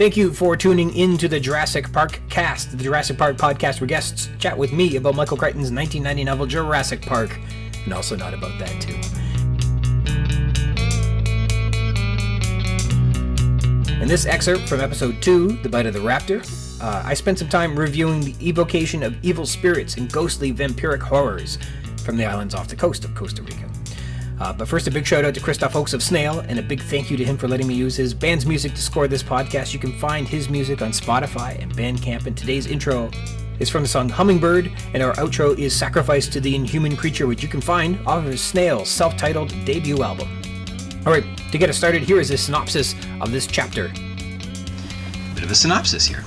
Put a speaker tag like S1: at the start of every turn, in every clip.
S1: Thank you for tuning in to the Jurassic Park cast, the Jurassic Park podcast where guests chat with me about Michael Crichton's 1990 novel Jurassic Park, and also not about that too. In this excerpt from episode 2, The Bite of the Raptor, I spent some time reviewing the evocation of evil spirits and ghostly vampiric horrors from the islands off the coast of Costa Rica. But first, a big shout out to Christoph Oakes of Snail, and a big thank you to him for letting me use his band's music to score this podcast. You can find his music on Spotify and Bandcamp, and today's intro is from the song Hummingbird, and our outro is Sacrifice to the Inhuman Creature, which you can find off of his Snail's self-titled debut album. Alright, to get us started, here is a synopsis of this chapter.
S2: Bit of a synopsis here.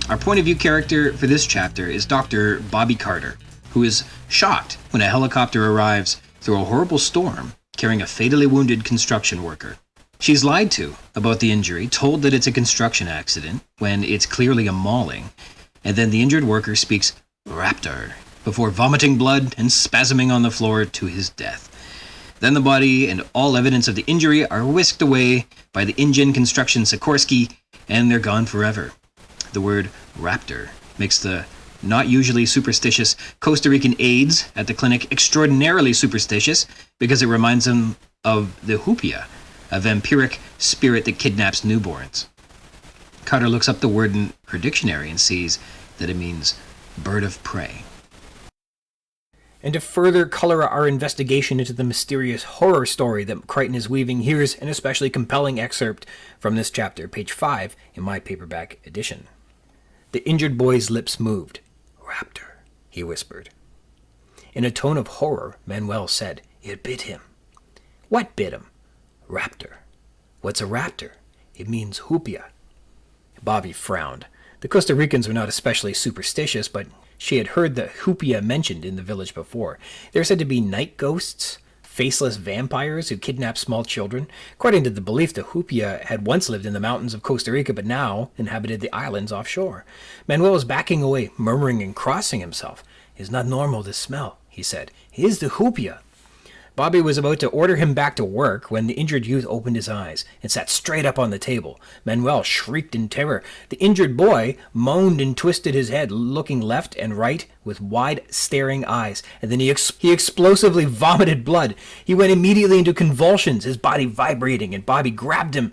S2: Our point of view character for this chapter is Dr. Bobby Carter, who is shocked when a helicopter arrives through a horrible storm carrying a fatally wounded construction worker. She's lied to about the injury, told that it's a construction accident when it's clearly a mauling, and then the injured worker speaks raptor before vomiting blood and spasming on the floor to his death. Then the body and all evidence of the injury are whisked away by the InGen Construction Sikorsky, and they're gone forever. The word raptor makes the not usually superstitious Costa Rican aides at the clinic extraordinarily superstitious because it reminds them of the Hupia, a vampiric spirit that kidnaps newborns. Carter looks up the word in her dictionary and sees that it means bird of prey.
S1: And to further color our investigation into the mysterious horror story that Crichton is weaving, here's an especially compelling excerpt from this chapter, page 5 in my paperback edition. The injured boy's lips moved. "Raptor," he whispered. In a tone of horror, Manuel said, "It bit him." "What bit him?" "Raptor." "What's a raptor?" "It means Hupia." Bobby frowned. The Costa Ricans were not especially superstitious, but she had heard the Hupia mentioned in the village before. They were said to be night ghosts, faceless vampires who kidnap small children. According to the belief, the Hupia had once lived in the mountains of Costa Rica, but now inhabited the islands offshore. Manuel was backing away, murmuring and crossing himself. "It's not normal, this smell," he said. "It is the Hupia." Bobby was about to order him back to work when the injured youth opened his eyes and sat straight up on the table. Manuel shrieked in terror. The injured boy moaned and twisted his head, looking left and right with wide, staring eyes, and then he explosively vomited blood. He went immediately into convulsions, his body vibrating, and Bobby grabbed him,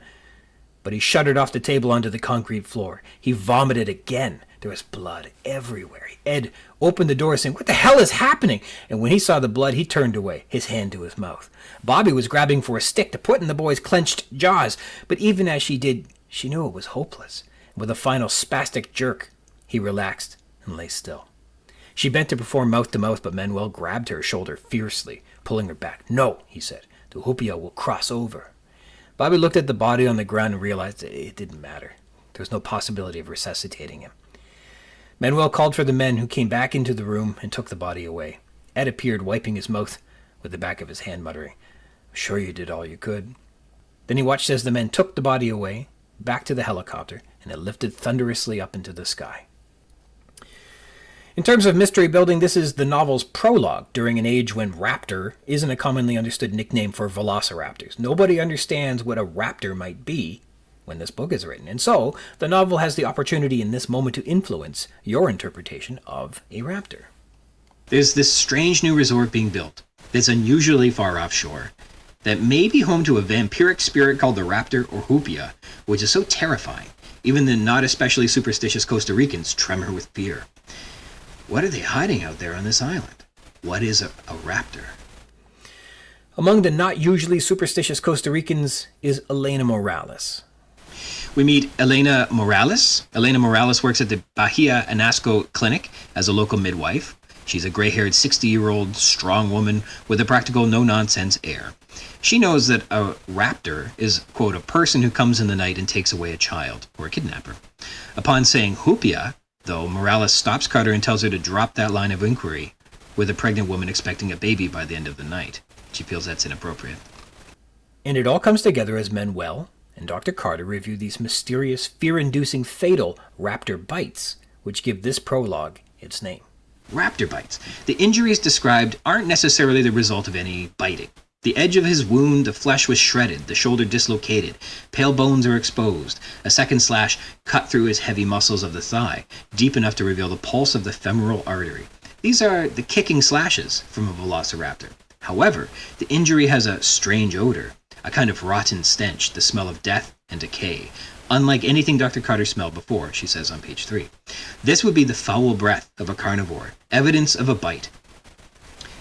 S1: but he shuddered off the table onto the concrete floor. He vomited again. There was blood everywhere. Ed opened the door saying, "What the hell is happening?" And when he saw the blood, he turned away, his hand to his mouth. Bobby was grabbing for a stick to put in the boy's clenched jaws, but even as she did, she knew it was hopeless. With a final spastic jerk, he relaxed and lay still. She bent to perform mouth-to-mouth, but Manuel grabbed her shoulder fiercely, pulling her back. "No," he said, "the Hupia will cross over." Bobby looked at the body on the ground and realized that it didn't matter. There was no possibility of resuscitating him. Manuel called for the men, who came back into the room and took the body away. Ed appeared, wiping his mouth with the back of his hand, muttering, "I'm sure you did all you could." Then he watched as the men took the body away, back to the helicopter, and it lifted thunderously up into the sky. In terms of mystery building, this is the novel's prologue during an age when raptor isn't a commonly understood nickname for velociraptors. Nobody understands what a raptor might be when this book is written, and so the novel has the opportunity in this moment to influence your interpretation of a raptor.
S2: There's this strange new resort being built that's unusually far offshore that may be home to a vampiric spirit called the raptor or Hupia, which is so terrifying, even the not especially superstitious Costa Ricans tremor with fear. What are they hiding out there on this island? What is a raptor?
S1: Among the not usually superstitious Costa Ricans is Elena Morales.
S2: We meet Elena Morales. Elena Morales works at the Bahia Anasco Clinic as a local midwife. She's a gray-haired 60-year-old strong woman with a practical no-nonsense air. She knows that a raptor is, quote, a person who comes in the night and takes away a child, or a kidnapper. Upon saying Hupia, though, Morales stops Carter and tells her to drop that line of inquiry with a pregnant woman expecting a baby by the end of the night. She feels that's inappropriate.
S1: And it all comes together as Manuel and Dr. Carter review these mysterious, fear-inducing, fatal raptor bites, which give this prologue its name.
S2: Raptor bites. The injuries described aren't necessarily the result of any biting. The edge of his wound, the flesh was shredded, the shoulder dislocated, pale bones are exposed. A second slash cut through his heavy muscles of the thigh, deep enough to reveal the pulse of the femoral artery. These are the kicking slashes from a velociraptor. However, the injury has a strange odor, a kind of rotten stench, the smell of death and decay, unlike anything Dr. Carter smelled before, she says on page 3. This would be the foul breath of a carnivore, evidence of a bite.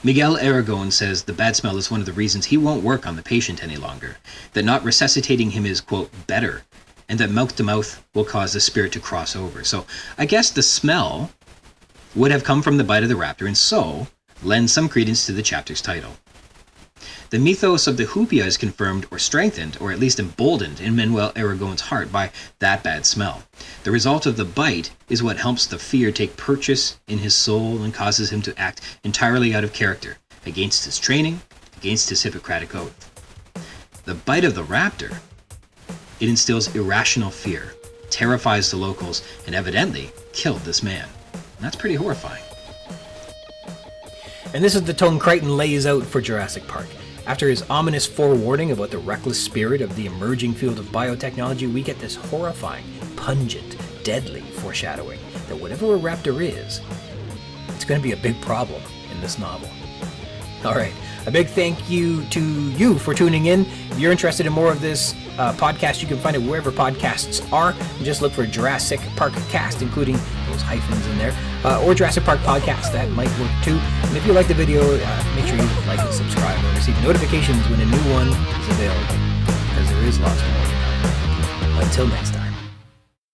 S2: Miguel Aragon says the bad smell is one of the reasons he won't work on the patient any longer, that not resuscitating him is, quote, better, and that mouth-to-mouth will cause the spirit to cross over. So I guess the smell would have come from the bite of the raptor, and so lend some credence to the chapter's title. The mythos of the Hupia is confirmed or strengthened, or at least emboldened in Manuel Aragon's heart by that bad smell. The result of the bite is what helps the fear take purchase in his soul and causes him to act entirely out of character, against his training, against his Hippocratic oath. The bite of the raptor, it instills irrational fear, terrifies the locals, and evidently killed this man. And that's pretty horrifying.
S1: And this is the tone Crichton lays out for Jurassic Park. After his ominous forewarning about the reckless spirit of the emerging field of biotechnology, we get this horrifying, pungent, deadly foreshadowing that whatever a raptor is, it's going to be a big problem in this novel. Alright, a big thank you to you for tuning in. If you're interested in more of this podcast, you can find it wherever podcasts are. Just look for Jurassic Park Cast, including those hyphens in there, or Jurassic Park Podcast. That might work too. And if you like the video, make sure you like and subscribe and receive notifications when a new one is available, because there is lots more to come. Until next time.